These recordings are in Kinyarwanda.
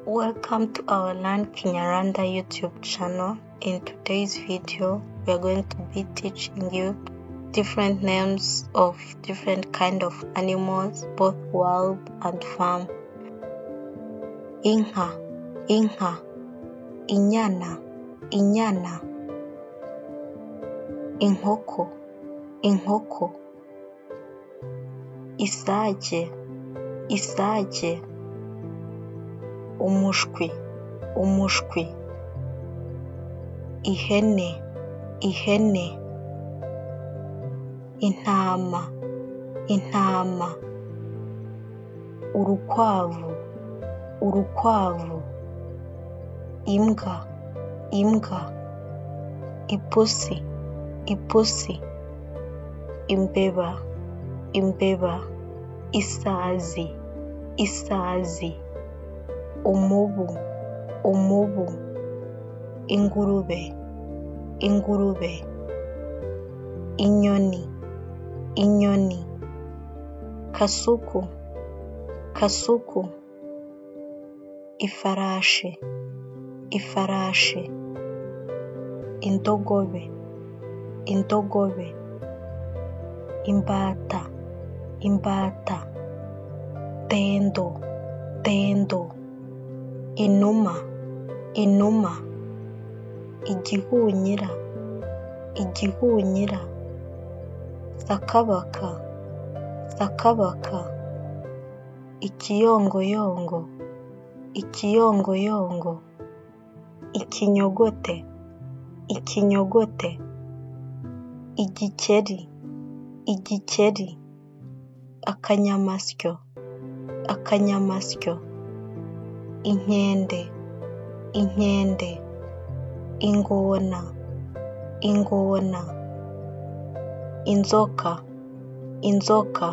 Welcome to our Learn Kinyarwanda YouTube channel. In today's video, we are going to be teaching you different names of different kind of animals, both wild and farm. Inka, inka, inyana, inyana, inkoko, inkoko, isake, isake, umushwi, umushwi, ihene, ihene, intama, intama, urukwavu, urukwavu, imbwa, imbwa, ipusi, ipusi, imbeba, imbeba, isazi, isazi, umubu, umubu, ingurube, ingurube, inyoni, inyoni, kasuku, kasuku, ifarashi, ifarashi, indogobe, indogobe, imbata, imbata, dendo, dendo, inuma, inuma, igihunyira, igihunyira, sakabaka, sakabaka, ikiyongoyongo, ikiyongoyongo, ikinyogote, ikinyogote, igikeri, igikeri, akanyamasyo, akanyamasyo, inkende, inkende, ingona, ingona, inzoka, inzoka,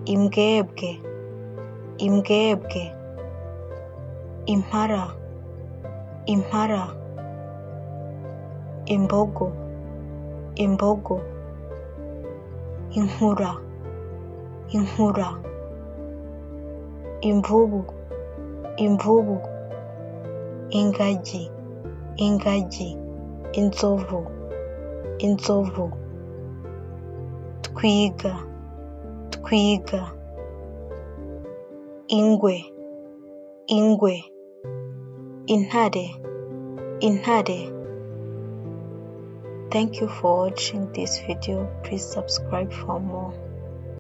imbwebwe, imbwebwe, impara, impara, imbogo, imbogo, inkura, inkura, imvubu, imvubu, ingagi, ingagi, inzovu, inzovu, twiga, twiga, ingwe, ingwe, intare, intare. Thank you for watching this video. Please subscribe for more.